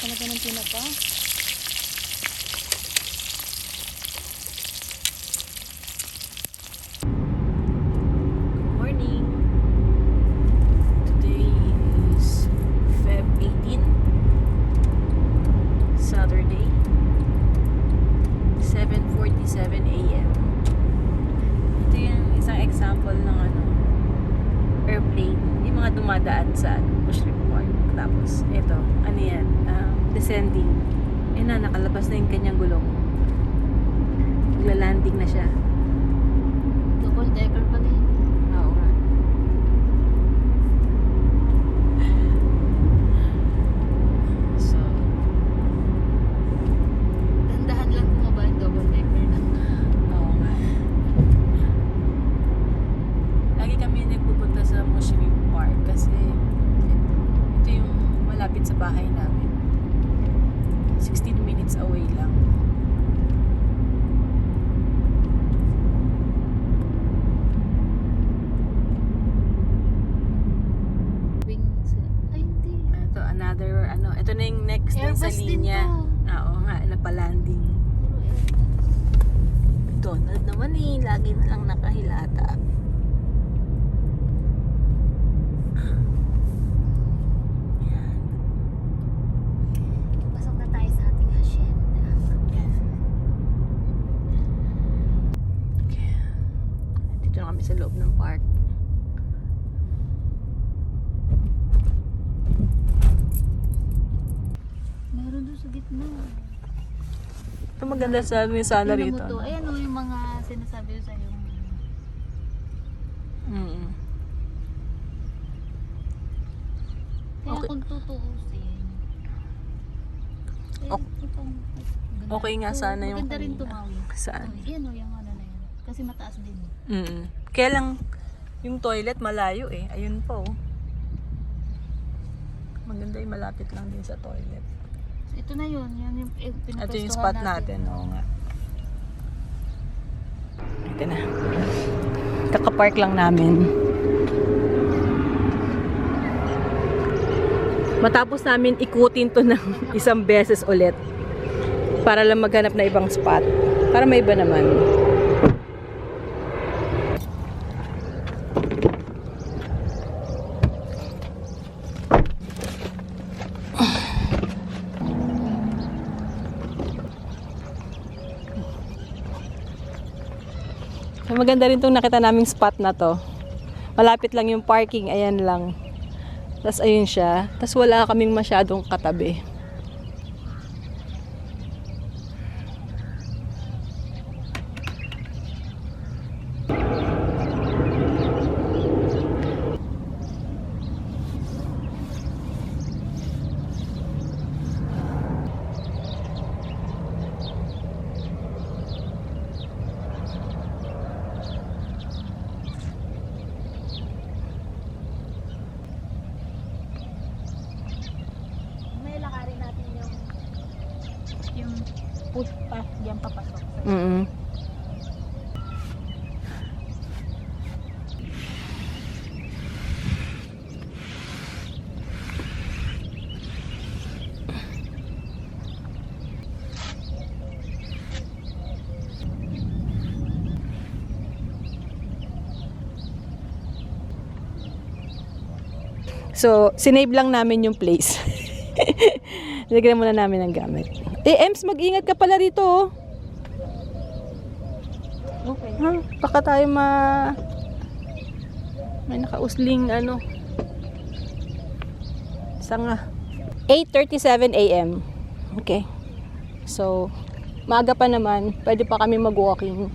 talaga ng tinapa. Good morning. Today is Feb 18, Saturday, 7:47 a.m. Ito yung isang example ng airplane, yung mga dumadaan sa Bushwick Park. Tapos ito, ano yan, descending. Nakalabas na yung kanyang gulong. Magla-landing na siya. Double decker pala yun. Oo nga. So, Dandahan lang bumaba yung double decker na. oo nga. Lagi kami nagpupunta sa Bushwick Park kasi ito yung malapit sa bahay namin. 16 minutes away lang. Wings. Ay, hindi. Ito, another, ito na yung next din sa Airbus din linya. to. Oo nga, napalanding. Puro Airbus. Donald naman lagi na lang nakahilata. Pasok na tayo sa ating hacienda. Okay. Dito na kami sa loob ng park. Meron doon sa gitna. Ito maganda sa sana Tingnan mo rito. to. Ayan o yung mga sinasabi ko sa'yo. Mm. Kaya Okay. kung tutuusin. Okay nga sana yung maganda rin kanina. tumawi. Saan? Yan o yung ano na yan. Kasi mataas din. Mm. Kaya lang, yung toilet malayo Ayun po. Maganda yung malapit lang din sa toilet. Ito na yun. Yan yung Ito yung spot natin. Oo nga. Ito na. Kakapark lang namin. Matapos namin ikutin to ng isang beses ulit. Para lang maghanap na ibang spot. Para may iba naman. Maganda rin itong nakita naming spot na to. Malapit lang yung parking, ayan lang. Tapos ayun siya. Tapos wala kaming masyadong katabi. May lakarin natin yung push pass diyan papasok. Mm. So, sinave lang namin yung place. Nilagyan muna namin ng gamit. Ems, mag-ingat ka pala rito, oh. Okay. Ha? Baka tayo may nakausling sanga. 8:37 a.m. Okay. So, maaga pa naman. Pwede pa kami mag-walking.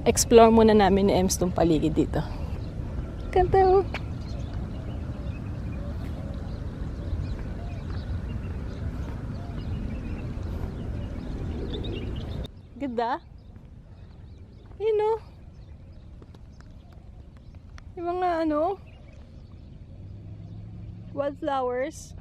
Explore muna namin ni Ems tong paligid dito. Ganda, oh. Ganda. Yun, oh. Yung mga wildflowers.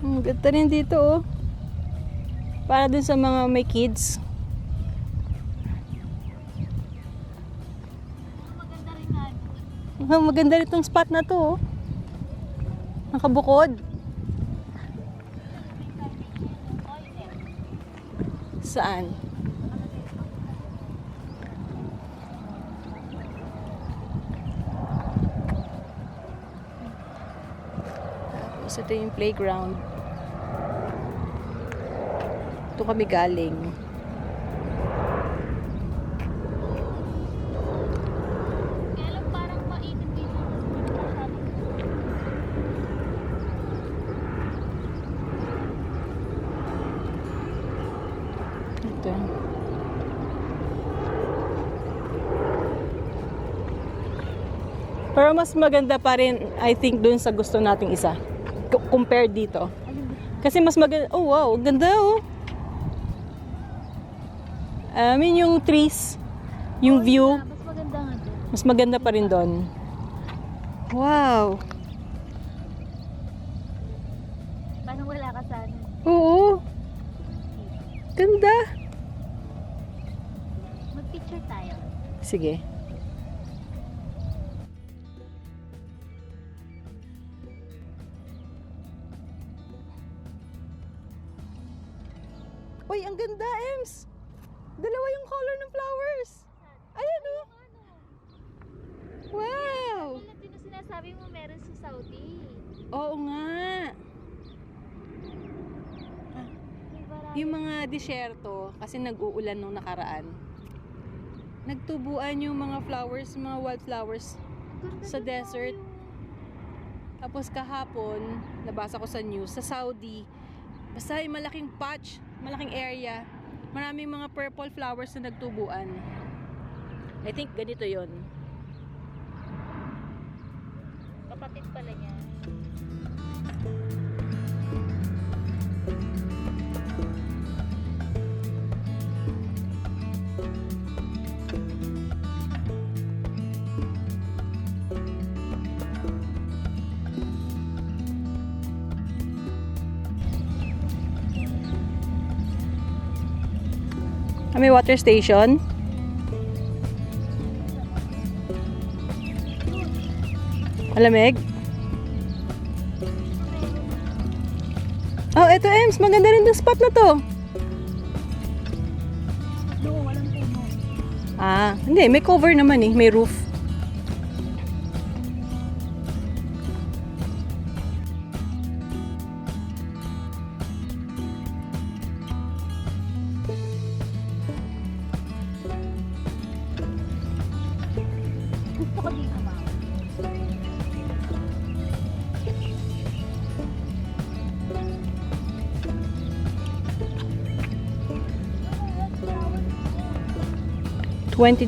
Ganda rin dito oh. Para dun sa mga may kids. Maganda rin nga. Maganda rin tong spot na to oh. Nakabukod. Saan? Tapos ito yung playground. Ito kami galing. Kaya lang parang mainit dito. Ito. Pero mas maganda pa rin, I think, dun sa gusto nating isa. Compared dito. Kasi mas maganda, oh wow, ganda oh. I mean yung trees, yung view, Mas maganda nga doon. mas maganda pa rin doon. Wow. Parang wala ka sa ano. Oo. Ganda. Mag-picture tayo. Sige. Uy, ang ganda, Ems. Dalawa yung color ng flowers. Ayan oh. Wow. Tulad din ang sinasabi mo meron sa Saudi. Oo nga. May barang. Yung mga disyerto, kasi nag-uulan nung nakaraan, nagtubuan yung mga flowers, mga wildflowers sa desert. Tapos kahapon, nabasa ko sa news, sa Saudi, basta yung malaking patch, malaking area, maraming mga purple flowers na nagtubuan. I think ganito yon. Kapatid pala niya. May water station. Malamig. Oh, eto Ems, maganda rin yung spot na to. No, walang puno. Ah, hindi, may cover naman eh, may roof. Gusto ko dito, ma'am. $20.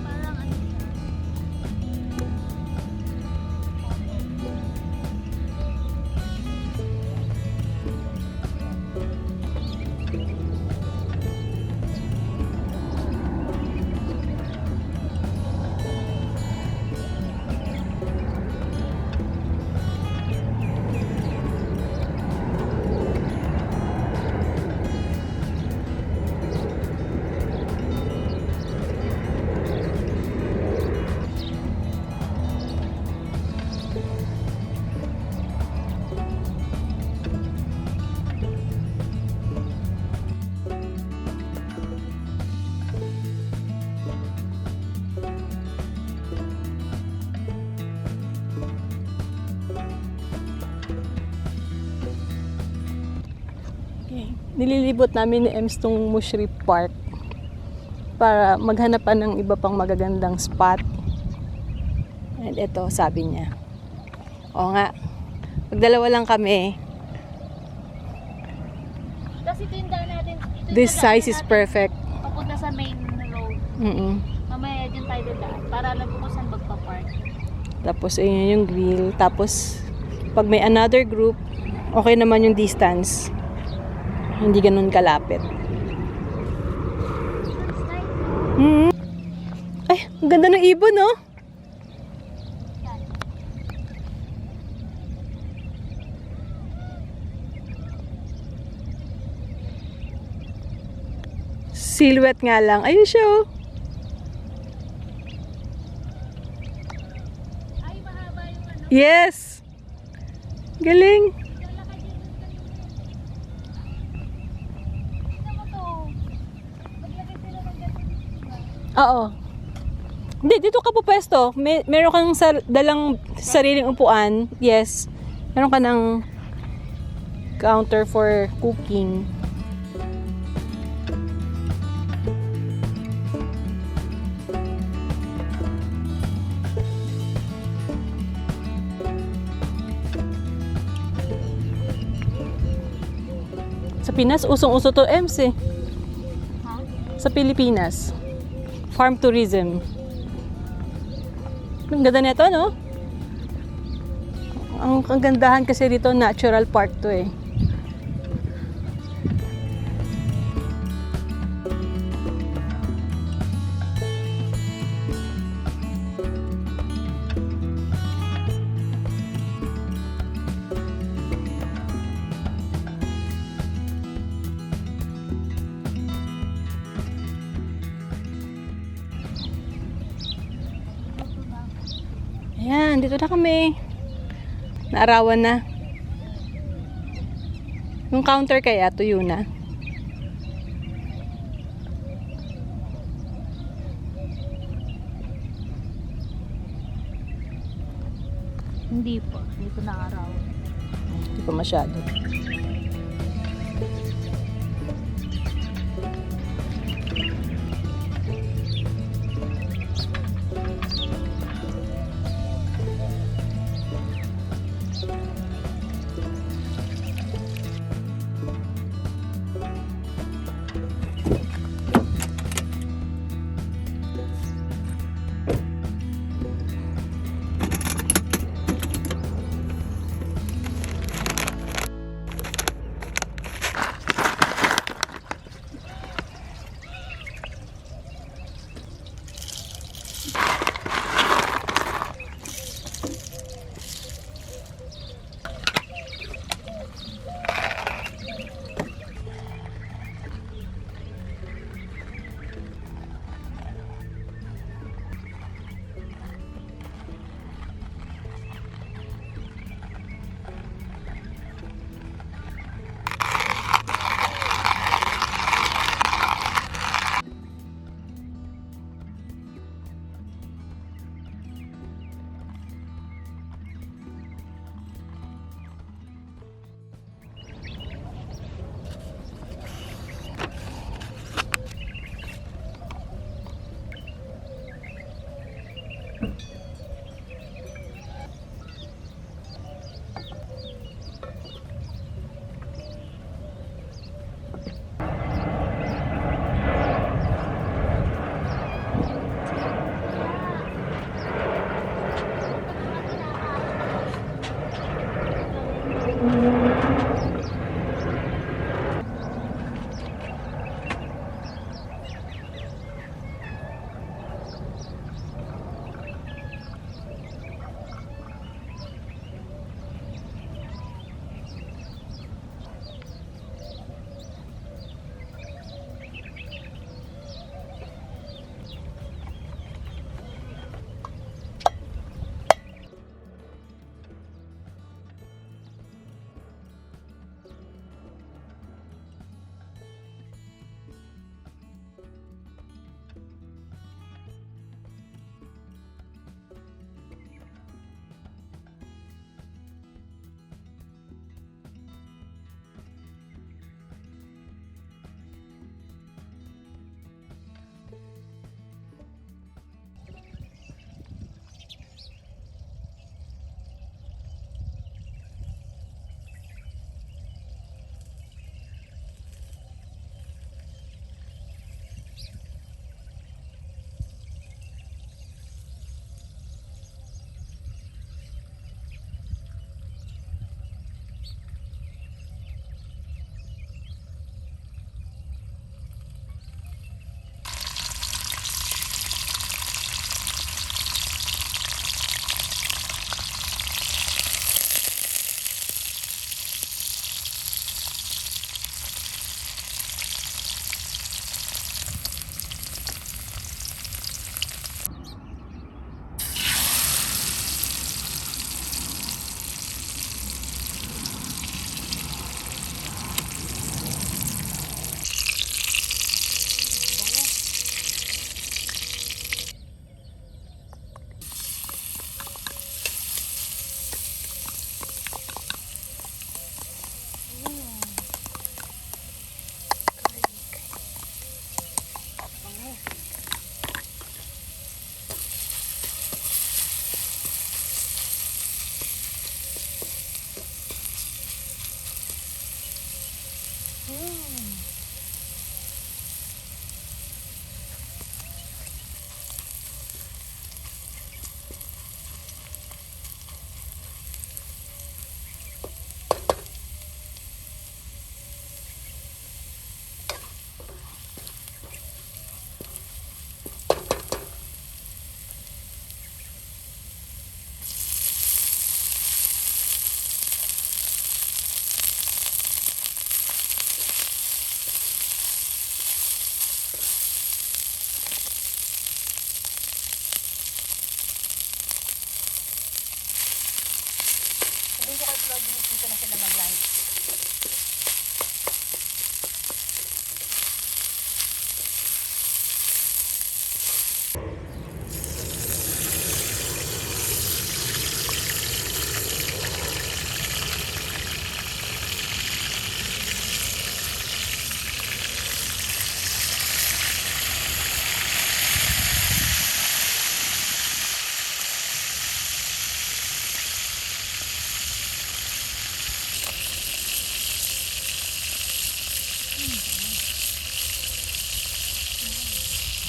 Parang ano siya. Okay. Nililibot namin ni Ems tong Mushrif Park para maghanap pa ng iba pang magagandang spot. And ito, sabi niya. Oo nga, magdalawa lang kami. Kasi ito yung daan natin. Ito yung This daan size is natin perfect. Papunta sa main road. Mamaya dyan tayo dadaan. Para alam ko kung saan magpa-park. Tapos ayun yung grill. Tapos pag may another group, okay naman yung distance. Hindi ganun kalapit. That's nice. Ay, ang ganda ng ibon, no? Yan. Silhouette nga lang. Ayun siya oh. Ay, mahaba yung ano. Yes! Galing! Lalakad yun dun kanina. Tingnan mo to. Maglagay sila ng ganito, diba? Oo. Hindi, dito ka po pwesto. Meron kang dalang sariling upuan. Yes. Meron ka ng counter for cooking. Sa Pinas, usong-uso to, Ems eh. Ha? Sa Pilipinas. Farm tourism. Ang ganda nito, no? Ang kagandahan kasi dito, natural park to eh. Ayan, dito na kami. Naarawan na. Yung counter kaya, tuyo na. Hindi po. Hindi ko naaraw. Hindi pa masyado. Sabihin ko kay Claude, dito na sila mag-lunch.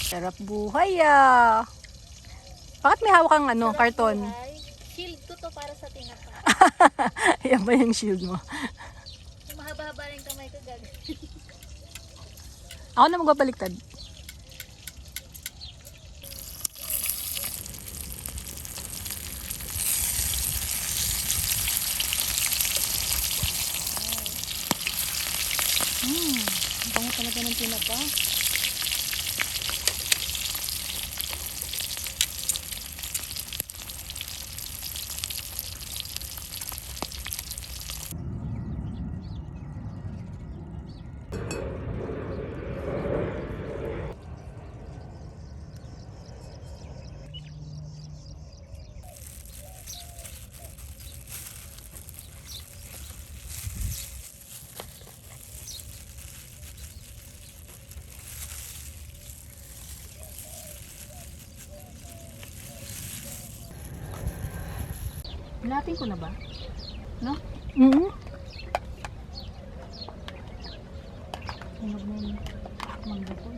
Sarap buhay ah. Bakit may hawak kang ano, karton? Buhay. Shield ko to para sa tinapa. Yan ba yung shield mo? Yung mahaba-haba yung kamay ko, gag. Ako na magbabaliktad. Ang bango talaga ng tinapa. Hilatin ko na ba? No? Huwag mo yung mangga ko.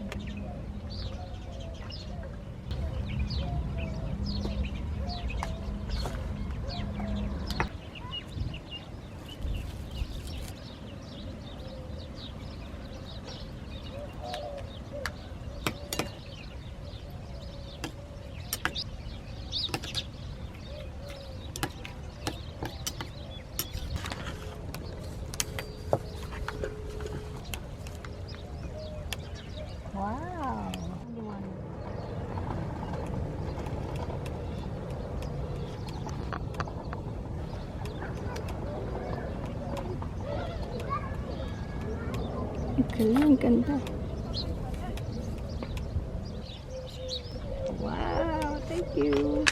Wow! Ang liwanag. Ang ganda. Wow! Thank you!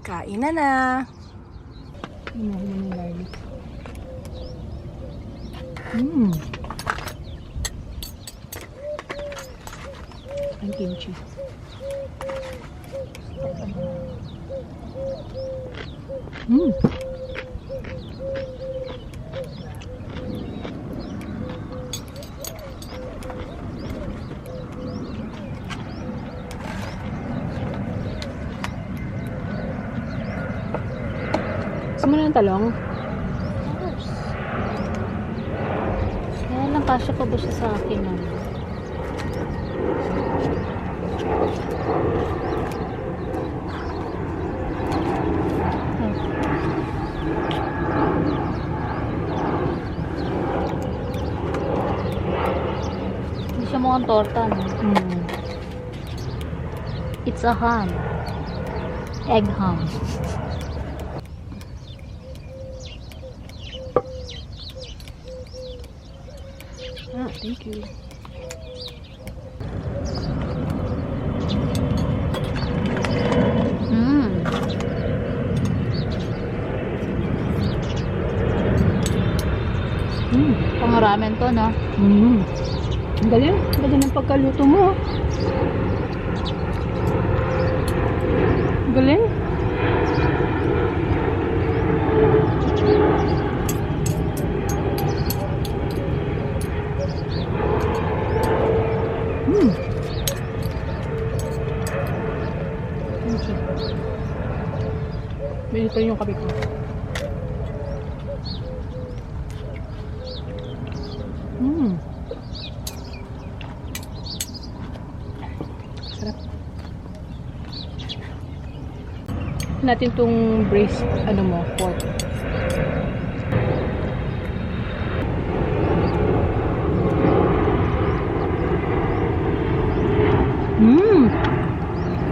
Kain na na! Inahin mo ng garlic. Ang kimchi. Gusto mo na ng talong? Kaya lang, kasya pa ba siya sa akin? Hindi siya mukhang torta, no? It's a ham. Egg ham. Ah, thank you. Pang ramen to, no? Ang galing. Ang galing ng pagkaluto mo. Ang galing. kasi. Mainit pa rin yung kape ko. Sarap. Natin tong braised, pork.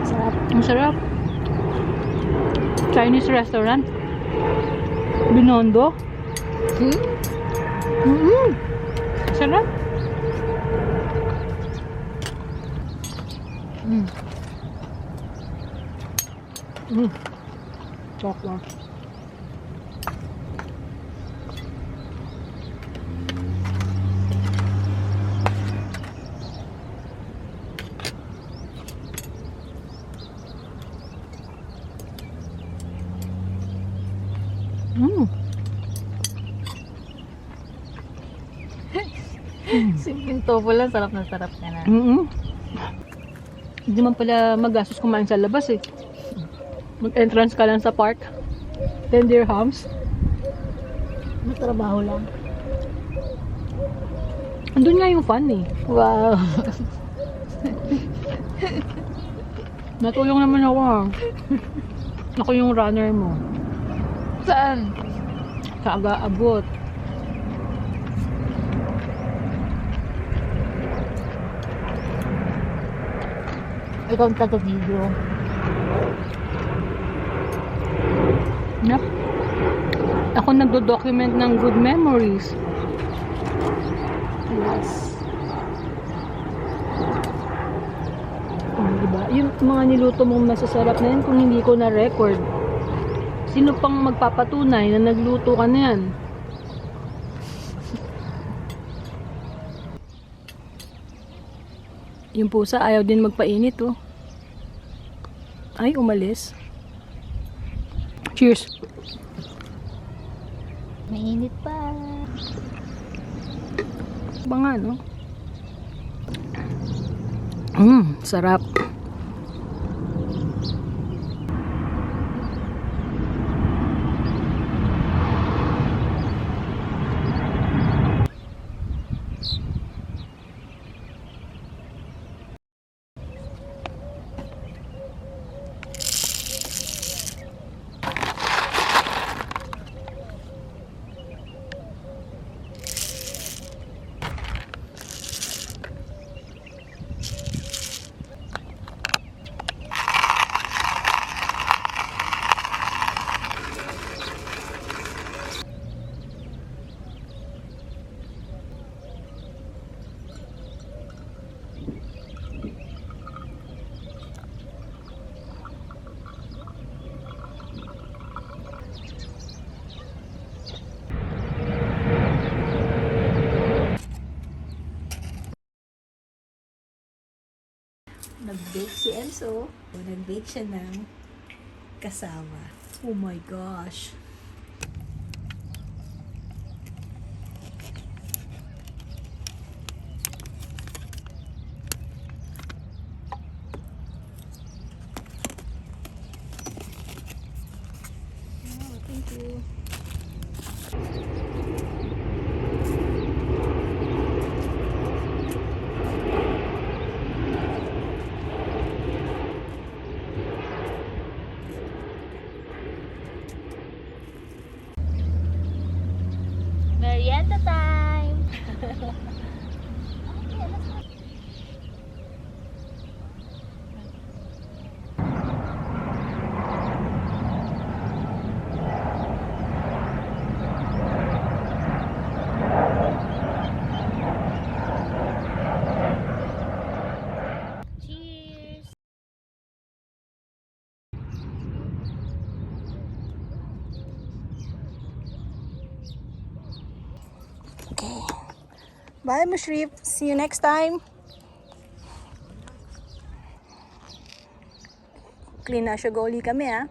Sarap. Ang sarap. Chinese restaurant. Binondo. Sarap. Sarap lang. Simpleng tofu lang, sarap na sarap ka na. Hindi man pala magastos kumain sa labas eh. Mag-entrance ka lang sa park. 10 dirhams. Matrabaho lang. Andun nga yung fun eh. Wow. Natulong naman ako ah. Ako yung runner mo. Saan? Sa aga-abot. Ikaw ang taga-video. Yep. Ako nagdo-document ng good memories. Yes. Diba? Yung mga niluto mong masasarap na yan kung hindi ko na-record. Sino pang magpapatunay na nagluto ka na yan? Yung pusa ayaw din magpainit oh. Ay, umalis. Cheers. Mainit pa. Ba nga, no? Sarap. Nag-bake si Enzo. Nag-bake siya ng kasama. Oh my gosh. Oh, thank you. Merienda time! Cheers! Okay. Bye, Mushrif. See you next time. Clean na siya goli kami, ha?